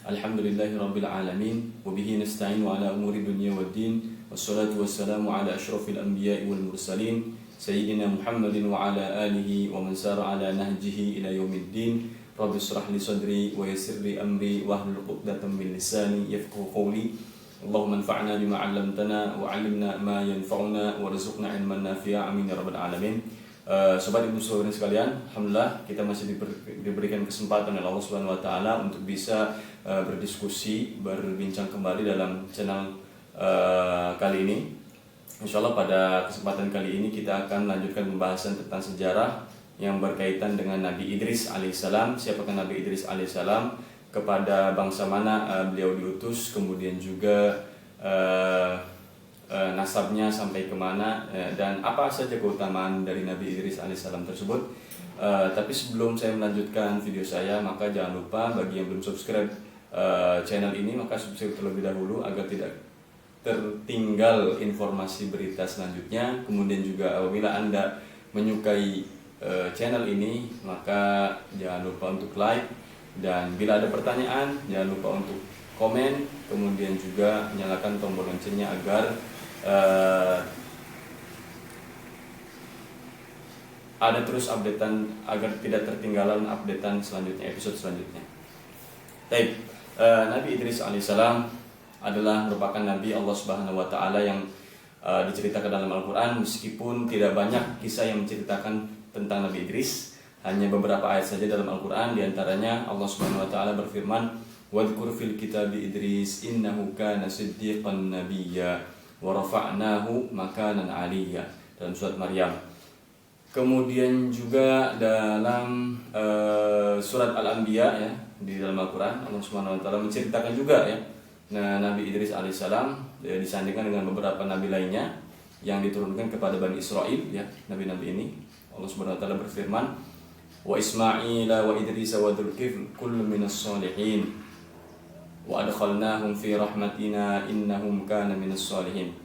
Alhamdulillahirabbil alamin wa bihi nasta'inu ala umuri dunya waddin wassalatu wassalamu ala asyrafil anbiya'i wal mursalin sayyidina Muhammadin wa ala alihi wa man sara ala nahjihi ila yaumiddin. Rabbi shrah li sadri wa yassir li amri wahlul 'uqdatam min lisani yafqahu qawli. Allahumma anfa'na bima 'allamtana wa 'allimna ma yanfa'una warzuqna 'ilman nafi'a amin ya rabbal alamin. Sobat ibu saudara sekalian, alhamdulillah kita masih diberikan kesempatan oleh Allah Subhanahu wa taala untuk bisa berdiskusi, berbincang kembali dalam channel kali ini. Insyaallah pada kesempatan kali ini kita akan melanjutkan pembahasan tentang sejarah yang berkaitan dengan Nabi Idris alaihissalam. Siapakah Nabi Idris alaihissalam, kepada bangsa mana beliau diutus, kemudian juga nasabnya sampai kemana, dan apa saja keutamaan dari Nabi Idris alaihissalam tersebut. Tapi sebelum saya melanjutkan video saya, maka jangan lupa bagi yang belum subscribe channel ini, maka subscribe terlebih dahulu agar tidak tertinggal informasi berita selanjutnya. Kemudian juga apabila Anda menyukai channel ini, maka jangan lupa untuk like, dan bila ada pertanyaan jangan lupa untuk komen, kemudian juga nyalakan tombol loncengnya agar ada terus updatean, agar tidak tertinggalan updatean selanjutnya, episode selanjutnya. Baik, Nabi Idris alaihissalam adalah merupakan Nabi Allah Subhanahu wa taala yang diceritakan dalam Al-Quran. Meskipun tidak banyak kisah yang menceritakan tentang Nabi Idris, hanya beberapa ayat saja dalam Al-Quran. Di antaranya Allah Subhanahu wa taala berfirman, "Wadhkur fil kitabi Idris innahu kana siddiqan nabiyya wa rafa'nahu makanan 'aliyya," dalam surat Maryam. Kemudian juga dalam surat Al-Anbiya, ya, di dalam Al-Quran Allah Subhanahu wa taala menceritakan juga, ya, Nabi Idris alaihissalam disandingkan dengan beberapa nabi lainnya yang diturunkan kepada Bani Israel, ya, nabi-nabi ini. Allah Subhanahu wa taala berfirman, "Wa Ismail wa Idris wa Dzulkifl kullun minas shalihin wa adkhalnahum fi rahmatina innahum kana minas shalihin."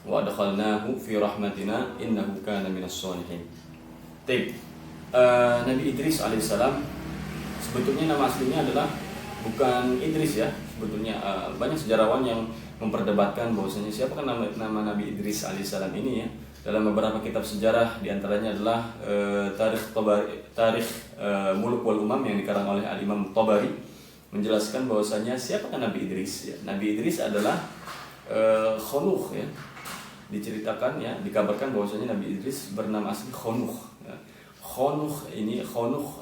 Wa adkhalnahu fi rahmatina innahu kana minas shalihin. Nabi Idris alaihissalam sebetulnya nama aslinya adalah bukan Idris, ya. Sebetulnya banyak sejarawan yang memperdebatkan bahwasanya siapakah nama Nabi Idris alaihissalam ini, ya. Dalam beberapa kitab sejarah, diantaranya adalah Tarikh Muluk wal Umam yang dikarang oleh Al-Imam Tabari, menjelaskan bahwasanya siapakah Nabi Idris, ya. Nabi Idris adalah Khanuh, ya. Diceritakan, ya, dikabarkan bahwasanya Nabi Idris bernama asli Khanuh, ya. Khanuh ini,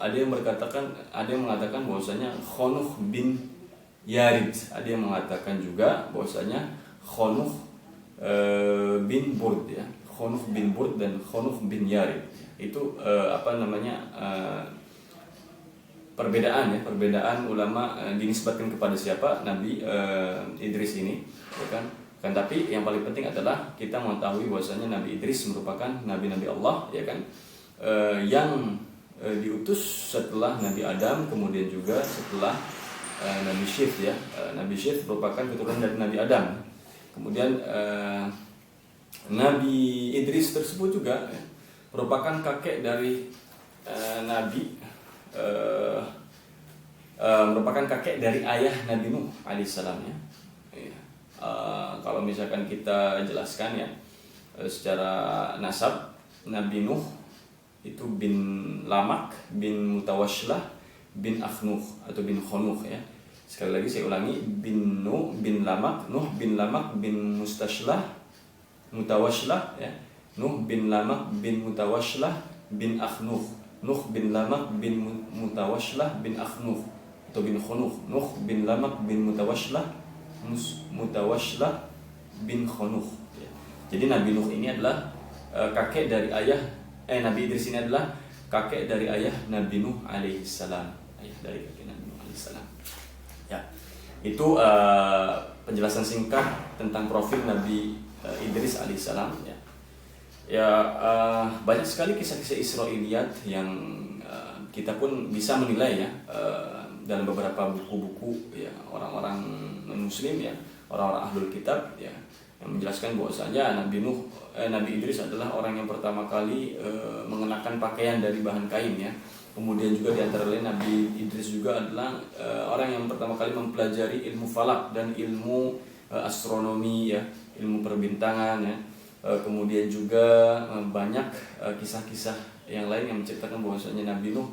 ada yang mengatakan bahwasanya Khanuh bin Yarid, ada yang mengatakan juga bahwasanya Khanuh bin Burd, ya. Khanuh bin Burd dan Khanuh bin Yarid, itu perbedaan ulama dinisbatkan kepada siapa Nabi Idris ini, ya kan. Tapi yang paling penting adalah kita mengetahui bahwasanya Nabi Idris merupakan nabi-nabi Allah, ya kan, yang diutus setelah Nabi Adam, kemudian juga setelah Nabi Syith, ya. Nabi Syith merupakan keturunan dari Nabi Adam. Kemudian Nabi Idris tersebut juga, ya, merupakan kakek dari merupakan kakek dari ayah Nabi Nuh alaihissalam, ya. Kalau misalkan kita jelaskan, ya, secara nasab, Nabi Nuh itu bin Lamak bin Mutawashlah bin Akhnuh atau bin Khanuh, ya. Sekali lagi saya ulangi, bin Nuh bin Lamak, Nuh bin Lamak bin Mutawashlah, ya. Nuh bin Lamak bin Mutawashlah bin Akhnuh, Nuh bin Lamak bin Mutawashlah bin Akhnuh atau bin Khanuh, Nuh bin Lamak bin Mutawashlah bin Khanuh, ya. Jadi Nabi Nuh ini adalah kakek dari Nabi Idris ini adalah kakek dari ayah Nabi Nuh alaihissalam, ya. Itu penjelasan singkat tentang profil Nabi Idris alaihissalam, ya. Ya, banyak sekali kisah-kisah Israiliyat yang kita pun bisa menilai ya, dalam beberapa buku-buku ya orang-orang non-muslim ya, orang-orang ahlul kitab ya, yang menjelaskan bahwasanya Nabi Idris adalah orang yang pertama kali mengenakan pakaian dari bahan kain ya. Kemudian juga di antara lain Nabi Idris juga adalah orang yang pertama kali mempelajari ilmu falak dan ilmu astronomi ya, ilmu perbintangan ya. Kemudian juga banyak kisah-kisah yang lain yang menceritakan bahwasanya Nabi Nuh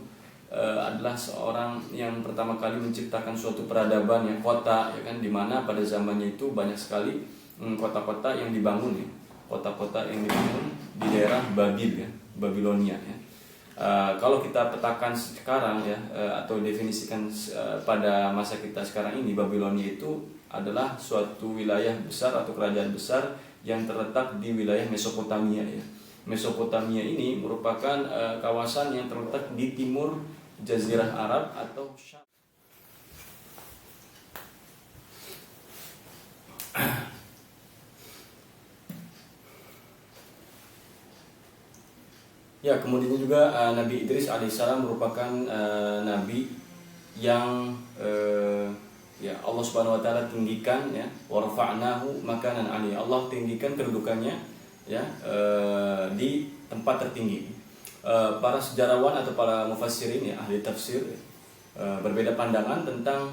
adalah seorang yang pertama kali menciptakan suatu peradaban ya, kota ya kan, dimana pada zamannya itu banyak sekali kota-kota yang dibangun ya, kota-kota yang dibangun di daerah Babil ya, Babilonia ya. Kalau kita petakan sekarang ya, atau definisikan pada masa kita sekarang ini, Babilonia itu adalah suatu wilayah besar atau kerajaan besar yang terletak di wilayah Mesopotamia ya. Mesopotamia ini merupakan kawasan yang terletak di timur Jazirah Arab atau Syam. Ya, kemudian juga Nabi Idris alaihissalam merupakan nabi yang ya Allah Subhanahu wa taala tinggikan ya, warfa'nahu makanan ali. Allah tinggikan kedudukannya ya di tempat tertinggi. Para sejarawan atau para mufassirin ya, ahli tafsir berbeda pandangan tentang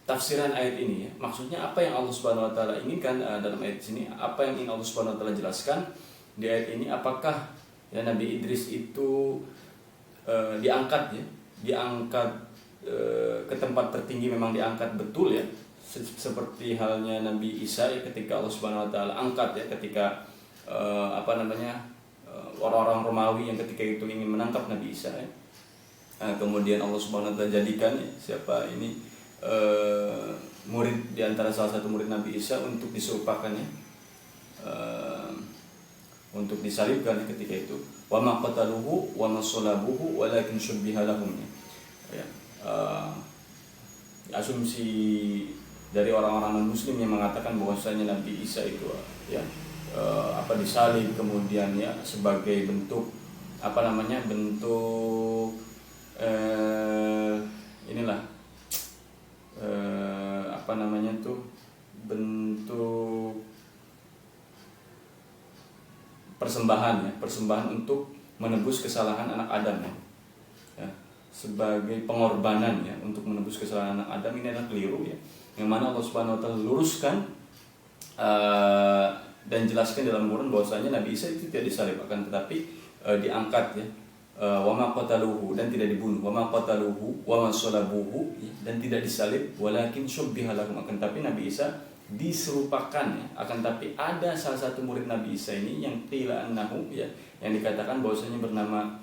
tafsiran ayat ini ya. Maksudnya apa yang Allah Subhanahu wa taala inginkan dalam ayat ini? Apa yang ingin Allah Subhanahu wa taala jelaskan di ayat ini? Apakah ya Nabi Idris itu diangkat ya, diangkat ke tempat tertinggi, memang diangkat betul ya, seperti halnya Nabi Isa ya, ketika Allah Subhanahu wa taala angkat ya, ketika orang-orang Romawi yang ketika itu ingin menangkap Nabi Isa ya. Kemudian Allah Subhanahu wa taala jadikan ya, siapa ini murid di antara salah satu murid Nabi Isa untuk diserupakan ya, untuk disalibkan ketika itu. Wa ma qataluhu wa ma salabuhu walakin syubbiha lahum ya. Asumsi dari orang-orang non-muslim yang mengatakan bahwasanya Nabi Isa itu ya disalib kemudian ya sebagai bentuk bentuk bentuk persembahan untuk menebus kesalahan anak Adam ya, sebagai pengorbanan ya untuk menebus kesalahan anak Adam. Ini adalah keliru ya, yang mana Allah Subhanahu wa taala luruskan dan jelaskan dalam Al-Quran bahwasanya Nabi Isa itu tidak disalib, akan tetapi diangkat ya, wa ma qataluhu, dan tidak dibunuh, wa ma qataluhu wa ma salabuhu, dan tidak disalib, walakin syubbiha lahum, akan tetapi Nabi Isa diserupakan ya. Akan tapi ada salah satu murid Nabi Isa ini yang qila annahu ya, yang dikatakan bahwasanya bernama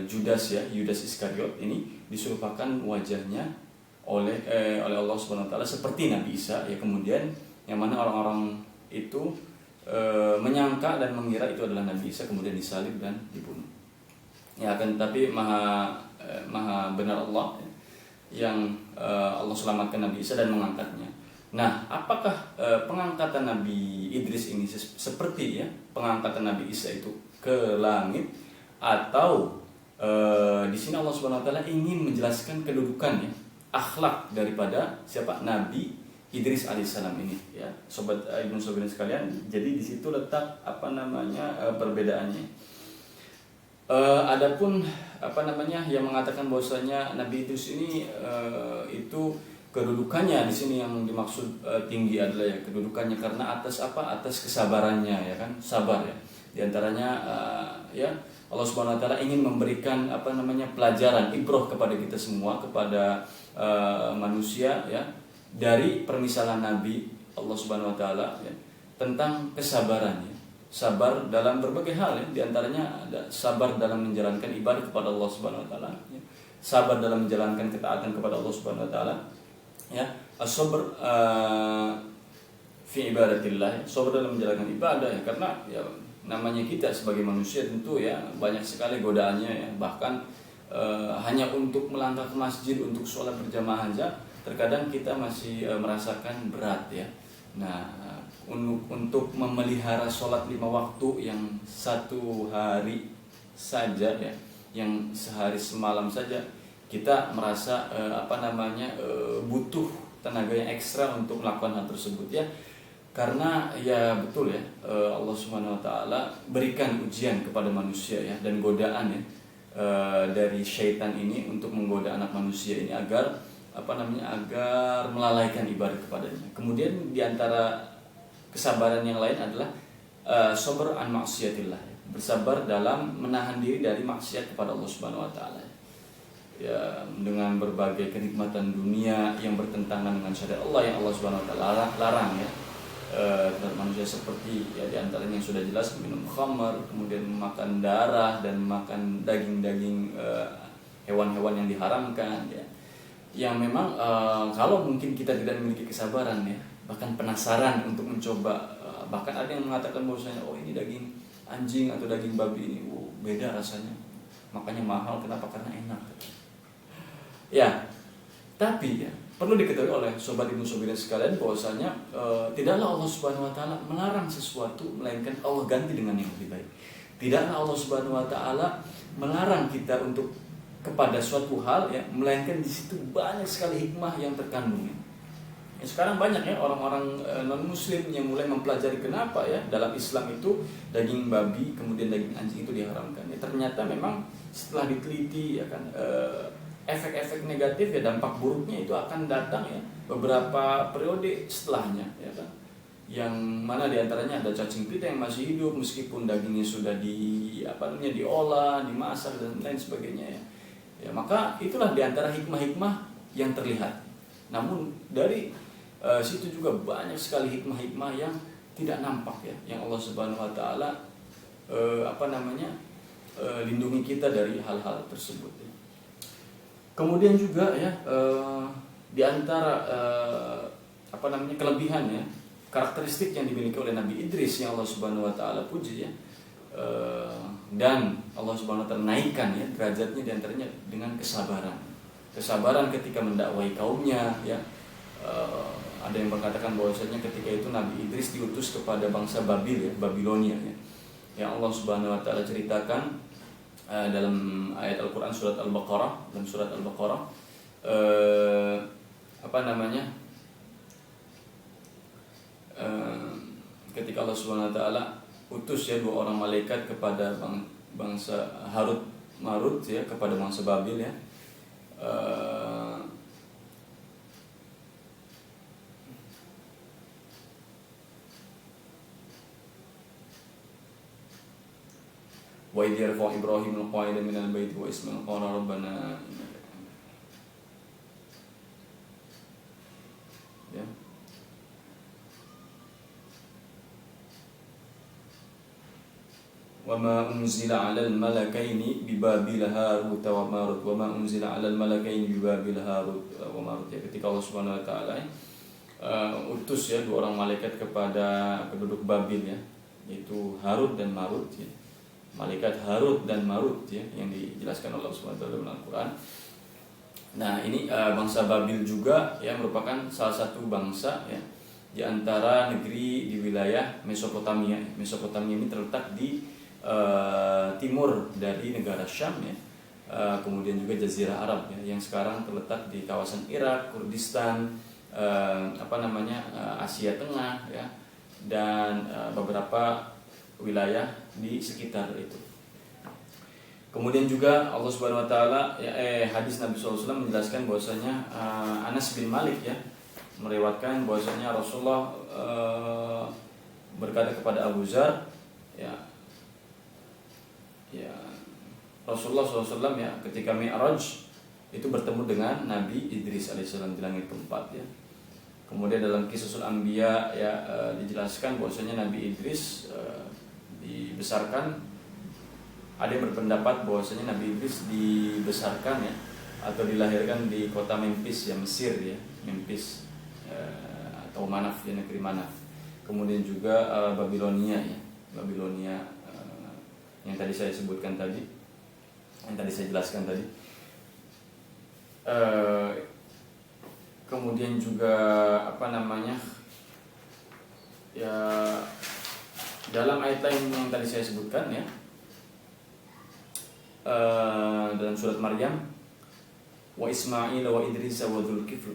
Judas ya, Yudas Iskariot, ini diserupakan wajahnya oleh Allah Subhanahu wa taala seperti Nabi Isa ya. Kemudian yang mana orang-orang itu menyangka dan mengira itu adalah Nabi Isa, kemudian disalib dan dibunuh. Ya, akan tapi maha benar Allah ya, yang Allah selamatkan Nabi Isa dan mengangkatnya. Nah, apakah pengangkatan Nabi Idris ini seperti ya pengangkatan Nabi Isa itu ke langit, atau di sini Allah Subhanahu wa taala ingin menjelaskan kedudukannya, akhlak daripada siapa Nabi Idris alaihissalam ini ya, sobat Ibnu Sobirin sekalian. Jadi di situ letak perbedaannya. Adapun yang mengatakan bahwasanya Nabi Idris ini itu kedudukannya di sini yang dimaksud tinggi adalah ya kedudukannya karena atas kesabarannya ya kan, sabar ya. Di antaranya ya Allah Subhanahu wa taala ingin memberikan pelajaran ibrah kepada kita semua, kepada manusia ya, dari permisalan Nabi Allah Subhanahu wa taala ya, tentang kesabarannya. Sabar dalam berbagai hal ya, di antaranya ada sabar dalam menjalankan ibadah kepada Allah Subhanahu wa taala ya. Sabar dalam menjalankan ketaatan kepada Allah Subhanahu wa taala ya. As-sabr fi ibadatillah ya. Sabar dalam menjalankan ibadah ya, karena ya namanya kita sebagai manusia tentu ya banyak sekali godaannya ya, bahkan hanya untuk melangkah ke masjid untuk sholat berjamaah saja terkadang kita masih merasakan berat ya. Nah, untuk memelihara sholat 5 waktu yang 1 hari saja ya, yang sehari semalam saja kita merasa butuh tenaga yang ekstra untuk melakukan hal tersebut ya. Karena ya betul ya, Allah Subhanahu wa taala berikan ujian kepada manusia ya, dan godaan ya dari syaitan ini untuk menggoda anak manusia ini agar agar melalaikan ibadah kepadanya. Kemudian diantara kesabaran yang lain adalah sabar an maksiatillah, bersabar dalam menahan diri dari maksiat kepada Allah Subhanahu wa taala. Ya, dengan berbagai kenikmatan dunia yang bertentangan dengan syariat Allah yang Allah Subhanahu wa taala larang ya. Terhadap manusia seperti ya diantaranya yang sudah jelas minum khamar, kemudian makan darah dan makan daging-daging hewan-hewan yang diharamkan ya. Yang memang kalau mungkin kita tidak memiliki kesabaran ya, bahkan penasaran untuk mencoba, bahkan ada yang mengatakan bahwasanya oh ini daging anjing atau daging babi ini beda rasanya, makanya mahal. Kenapa? Karena enak ya. Tapi ya perlu diketahui oleh sobat Ibnu Sobirin sekalian bahwasanya tidaklah Allah Subhanahu wa taala melarang sesuatu melainkan Allah ganti dengan yang lebih baik. Tidaklah Allah Subhanahu wa taala melarang kita untuk kepada suatu hal ya, melainkan di situ banyak sekali hikmah yang terkandung ya. Sekarang banyak ya orang-orang non muslim yang mulai mempelajari kenapa ya dalam Islam itu daging babi kemudian daging anjing itu diharamkan. Ya, ternyata memang setelah diteliti ya kan efek-efek negatif ya, dampak buruknya itu akan datang ya beberapa periode setelahnya ya kan. Yang mana diantaranya ada cacing pita yang masih hidup meskipun dagingnya sudah diolah, dimasak dan lain sebagainya ya. Ya, maka itulah diantara hikmah-hikmah yang terlihat. Namun dari situ juga banyak sekali hikmah-hikmah yang tidak nampak ya, yang Allah Subhanahu wa taala lindungi kita dari hal-hal tersebut ya. Kemudian juga ya di antara kelebihan ya, karakteristik yang dimiliki oleh Nabi Idris yang Allah Subhanahu wa taala puji ya, dan Allah Subhanahu wa taala naikkan ya derajatnya di antaranya dengan kesabaran. Kesabaran ketika mendakwai kaumnya ya. Ada yang mengatakan bahwasanya ketika itu Nabi Idris diutus kepada bangsa Babil ya, Babilonia ya. Yang Allah Subhanahu wa taala ceritakan dalam ayat Al-Qur'an surat Al-Baqarah, dan surat Al-Baqarah ketika Allah Subhanahu wa taala utus ya 2 orang malaikat kepada bangsa Harut Marut ya, kepada bangsa Babil ya. Wa idh yarfa'u Ibrahim al-qa'ida minal baiti wa Ismail qala rabbana ya. Wa ma unzila 'alal malakaini bi Babil Harut wa Marut wa ma unzila 'alal malakaini bi Babil Harut wa Marut ya, ketika Allah Subhanahu wa taala utus ya 2 orang malaikat kepada penduduk Babil ya, yaitu Harut dan Marut ya. Malaikat Harut dan Marut ya, yang dijelaskan Allah Subhanahu wa taala dalam Al-Qur'an. Nah, ini bangsa Babil juga ya merupakan salah satu bangsa ya di antara negeri di wilayah Mesopotamia. Mesopotamia ini terletak di timur dari negara Syam ya. Kemudian juga Jazirah Arab ya, yang sekarang terletak di kawasan Irak, Kurdistan, Asia Tengah ya, dan beberapa wilayah di sekitar itu. Kemudian juga Allah Subhanahu wa taala hadis Nabi SAW menjelaskan bahwasanya Anas bin Malik ya meriwayatkan bahwasanya Rasulullah berkata kepada Abu Dzar ya Rasulullah SAW ya ketika Mi'raj itu bertemu dengan Nabi Idris alaihissalam di langit keempat ya. Kemudian dalam Qisasul Anbiya ya dijelaskan bahwasanya Nabi Idris dibesarkan, ada yang berpendapat bahwasanya Nabi Idris dibesarkan ya atau dilahirkan di kota Memphis ya, Mesir ya, Memphis atau Manaf ya, negeri Manaf. Kemudian juga Babilonia ya, Babilonia yang tadi saya sebutkan tadi, yang tadi saya jelaskan tadi. Kemudian juga ya dalam ayat lain yang tadi saya sebutkan ya, dalam surat Maryam, wa Ismail wa Idris wa Dzulkifl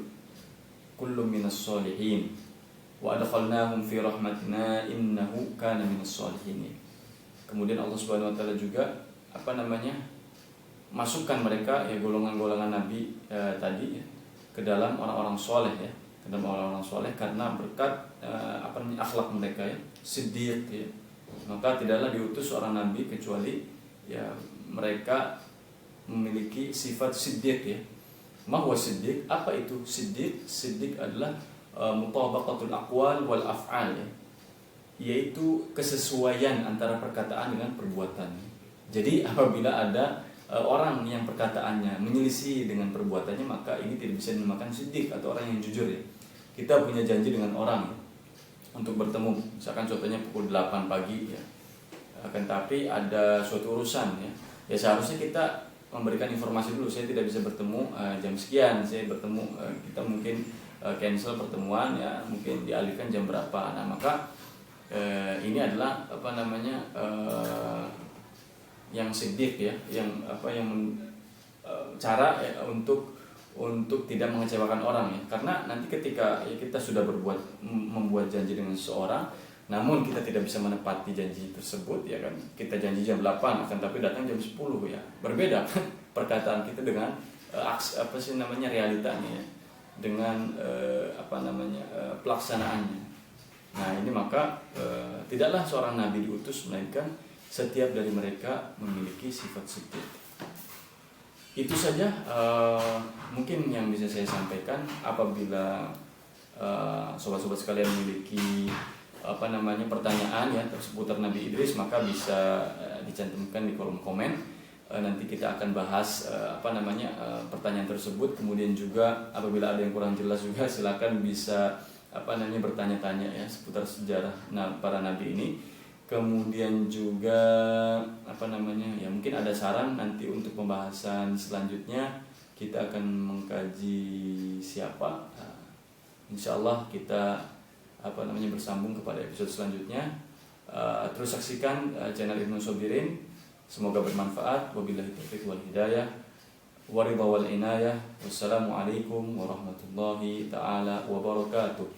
kullum minas solihin wa adkhalnahum fi rahmatina innahu kana minas solihin. Kemudian Allah Subhanahu wa taala juga masukkan mereka ya, golongan-golongan nabi tadi ya, ke dalam orang-orang soleh ya, ke dalam orang-orang soleh karena berkat akhlak mereka ya, siddiq ya. Maka tidaklah diutus seorang nabi kecuali ya mereka memiliki sifat siddiq ya. Ma huwa siddiq? Apa itu siddiq? Siddiq adalah mutabaqatul aqwal wal af'al ya, yaitu kesesuaian antara perkataan dengan perbuatan. Jadi apabila ada orang yang perkataannya menyelisih dengan perbuatannya, maka ini tidak bisa dinamakan siddiq atau orang yang jujur ya. Kita punya janji dengan orang ya, untuk bertemu, misalkan contohnya pukul 8 pagi ya, akan tapi ada suatu urusan ya seharusnya kita memberikan informasi dulu, saya tidak bisa bertemu jam sekian, saya bertemu kita mungkin cancel pertemuan ya, mungkin dialihkan jam berapa. Nah maka ini adalah yang siddiq ya, cara ya, untuk tidak mengecewakan orang ya, karena nanti ketika ya, kita sudah membuat janji dengan seseorang, namun kita tidak bisa menepati janji tersebut ya kan, kita janji jam 8 akan tapi datang jam 10 ya, berbeda perkataan kita dengan realitanya ya, dengan pelaksanaannya. Nah ini maka tidaklah seorang nabi diutus melainkan setiap dari mereka memiliki sifat siddiq. Itu saja mungkin yang bisa saya sampaikan. Apabila sobat-sobat sekalian memiliki pertanyaan ya seputar Nabi Idris, maka bisa dicantumkan di kolom komen. Nanti kita akan bahas pertanyaan tersebut. Kemudian juga apabila ada yang kurang jelas juga silakan bisa bertanya-tanya ya seputar sejarah para nabi ini. Kemudian juga ya mungkin ada saran nanti untuk pembahasan selanjutnya kita akan mengkaji siapa. Insyaallah kita bersambung kepada episode selanjutnya. Terus saksikan channel Ibnu Sobirin. Semoga bermanfaat. Wabillahi taufiq wal hidayah. Waridha wal inayah. Wassalamualaikum warahmatullahi taala wabarakatuh.